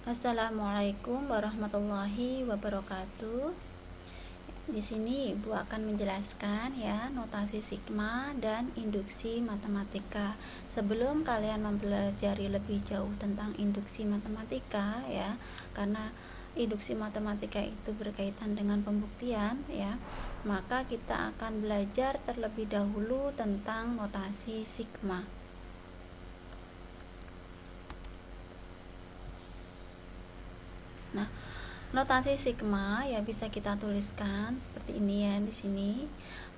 Assalamualaikum warahmatullahi wabarakatuh. Di sini Ibu akan menjelaskan ya notasi sigma dan induksi matematika. Sebelum kalian mempelajari lebih jauh tentang induksi matematika ya, karena induksi matematika itu berkaitan dengan pembuktian ya, maka kita akan belajar terlebih dahulu tentang notasi sigma. Nah, notasi sigma ya bisa kita tuliskan seperti ini ya, di sini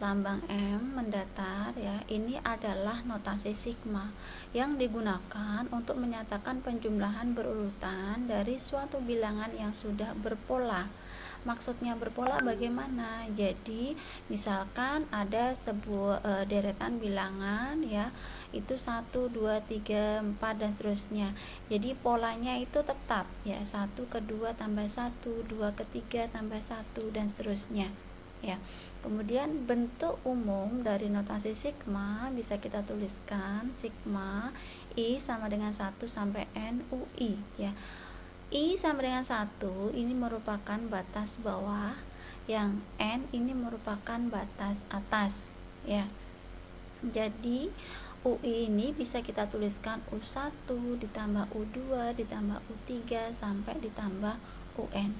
lambang M mendatar ya. Ini adalah notasi sigma yang digunakan untuk menyatakan penjumlahan berurutan dari suatu bilangan yang sudah berpola. Maksudnya berpola bagaimana? Jadi misalkan ada sebuah deretan bilangan ya, itu 1, 2, 3, 4 dan seterusnya. Jadi polanya itu tetap ya, 1 ke 2 tambah 1, 2 ke 3 tambah 1 dan seterusnya ya. Kemudian bentuk umum dari notasi sigma bisa kita tuliskan sigma I sama dengan 1 sampai N UI ya. I sama dengan 1 ini merupakan batas bawah, yang N ini merupakan batas atas ya. Jadi UI ini bisa kita tuliskan U1 ditambah U2 ditambah U3 sampai ditambah UN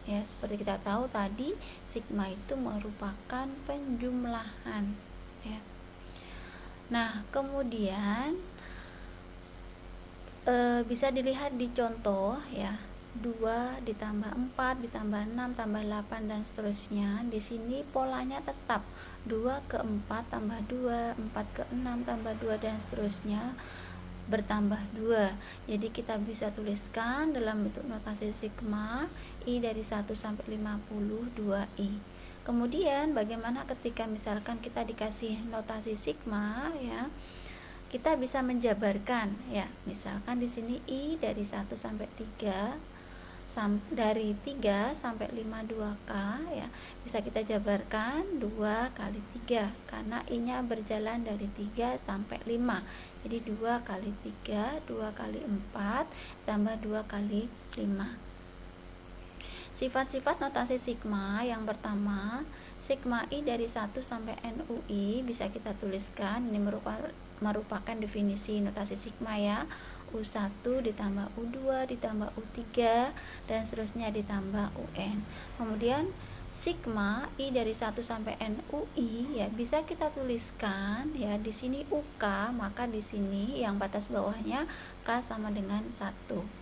ya. Seperti kita tahu tadi, sigma itu merupakan penjumlahan ya. Nah, kemudian bisa dilihat di contoh ya, 2 ditambah 4 ditambah 6 tambah 8 dan seterusnya. Di sini polanya tetap 2 ke 4 tambah 2, 4 ke 6 tambah 2 dan seterusnya bertambah 2. Jadi kita bisa tuliskan dalam bentuk notasi sigma I dari 1 sampai 50 2I. Kemudian bagaimana ketika misalkan kita dikasih notasi sigma ya, kita bisa menjabarkan ya. Misalkan di sini I dari 1 sampai 3, dari 3 sampai 5 2K ya, bisa kita jabarkan 2 kali 3 karena I-nya berjalan dari 3 sampai 5. Jadi 2 kali 3, 2 kali 4 tambah 2 kali 5. Sifat-sifat notasi sigma yang pertama, sigma I dari 1 sampai NUI bisa kita tuliskan. Ini merupakan definisi notasi sigma ya. U1 ditambah U2 ditambah U3 dan seterusnya ditambah UN. Kemudian sigma I dari 1 sampai NUI ya bisa kita tuliskan ya, di sini UK, maka di sini yang batas bawahnya K sama dengan 1.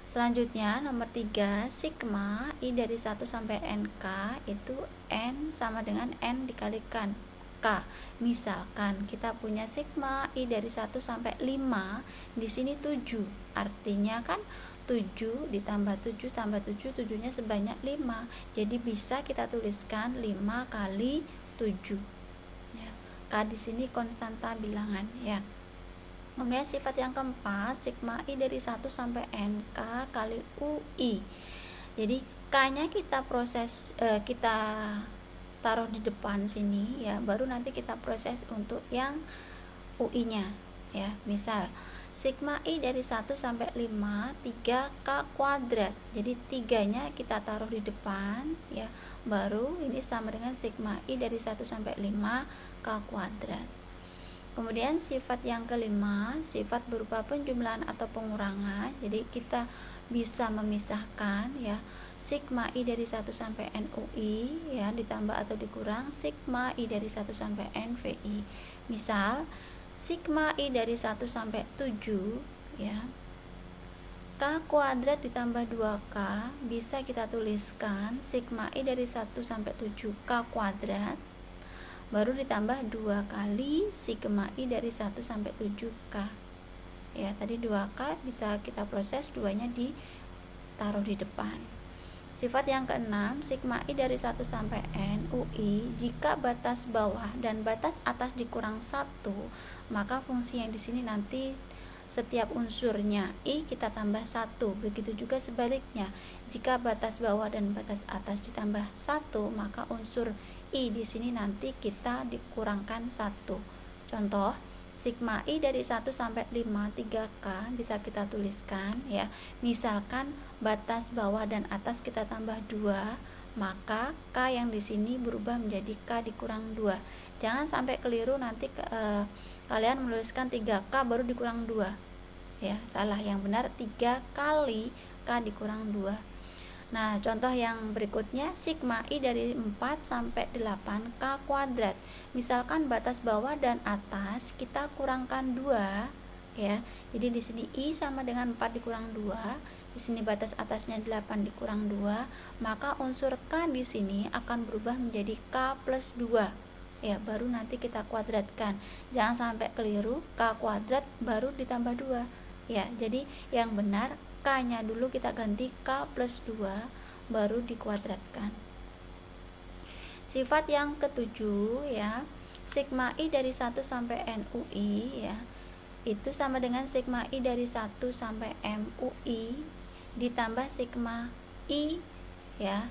Selanjutnya nomor 3, sigma I dari 1 sampai NK itu N sama dengan N dikalikan K. Misalkan kita punya sigma I dari 1 sampai 5, di sini 7. Artinya kan 7 ditambah 7 tambah 7, 7-nya sebanyak 5. Jadi bisa kita tuliskan 5 kali 7. Ya. K di sini konstanta bilangan ya. Kemudian sifat yang keempat, sigma I dari 1 sampai NK kali UI. Jadi K-nya kita kita taruh di depan sini ya, baru nanti kita proses untuk yang UI-nya ya. Misal sigma I dari 1 sampai 5 3K kuadrat. Jadi 3-nya kita taruh di depan ya, baru ini sama dengan sigma I dari 1 sampai 5K kuadrat. Kemudian sifat yang kelima, sifat berupa penjumlahan atau pengurangan. Jadi kita bisa memisahkan ya, sigma I dari 1 sampai NUI ya ditambah atau dikurang sigma I dari 1 sampai NVI. Misal sigma I dari 1 sampai 7 ya, K kuadrat ditambah 2K bisa kita tuliskan sigma I dari 1 sampai 7 K kuadrat baru ditambah 2 kali sigma I dari 1 sampai 7K ya. Tadi 2K bisa kita proses, 2-nya ditaruh di depan. Sifat yang keenam, sigma I dari 1 sampai N UI jika batas bawah dan batas atas dikurang 1, maka fungsi yang di sini nanti setiap unsurnya I kita tambah 1. Begitu juga sebaliknya, jika batas bawah dan batas atas ditambah 1, maka unsur I di sini nanti kita dikurangkan 1. Contoh, sigma I dari 1 sampai 5 3K bisa kita tuliskan ya. Misalkan batas bawah dan atas kita tambah 2, maka K yang di sini berubah menjadi K dikurang 2. Jangan sampai keliru nanti kalian menuliskan 3K baru dikurang 2. Ya, salah. Yang benar 3 kali K dikurang 2. Nah, contoh yang berikutnya sigma I dari 4 sampai 8 K kuadrat. Misalkan batas bawah dan atas kita kurangkan 2 ya. Jadi di sini I sama dengan 4 dikurang 2, di sini batas atasnya 8 dikurang 2, maka unsur K di sini akan berubah menjadi K plus 2. Ya, baru nanti kita kuadratkan. Jangan sampai keliru, K kuadrat baru ditambah 2. Ya, jadi yang benar K-nya dulu kita ganti K plus 2 baru dikuadratkan. Sifat yang ketujuh ya, sigma I dari 1 sampai NUI ya, itu sama dengan sigma I dari 1 sampai MUI ditambah sigma I ya,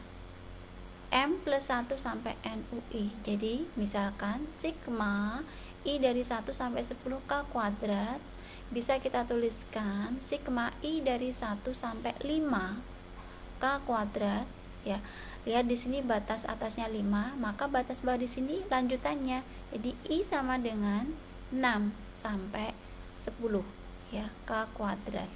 M plus 1 sampai NUI. Jadi misalkan sigma I dari 1 sampai 10K kuadrat bisa kita tuliskan sigma I dari 1 sampai 5 K kuadrat ya. Lihat di sini batas atasnya 5, maka batas bawah di sini lanjutannya. Jadi I sama dengan 6 sampai 10 ya, K kuadrat.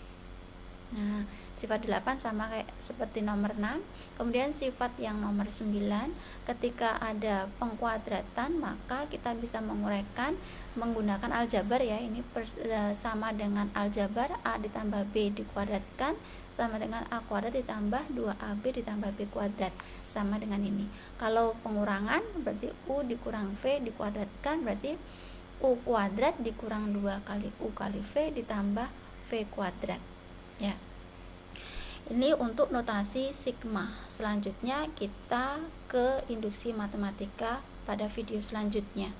Nah, sifat 8 sama kayak seperti nomor 6. Kemudian sifat yang nomor 9, ketika ada pengkuadratan maka kita bisa menguraikan menggunakan aljabar ya. Ini sama dengan aljabar A ditambah B dikuadratkan sama dengan A kuadrat ditambah 2AB ditambah B kuadrat, sama dengan ini. Kalau pengurangan berarti U dikurang V dikuadratkan, berarti U kuadrat dikurang 2 kali U kali V ditambah V kuadrat ya. Ini untuk notasi sigma. Selanjutnya kita ke induksi matematika pada video selanjutnya.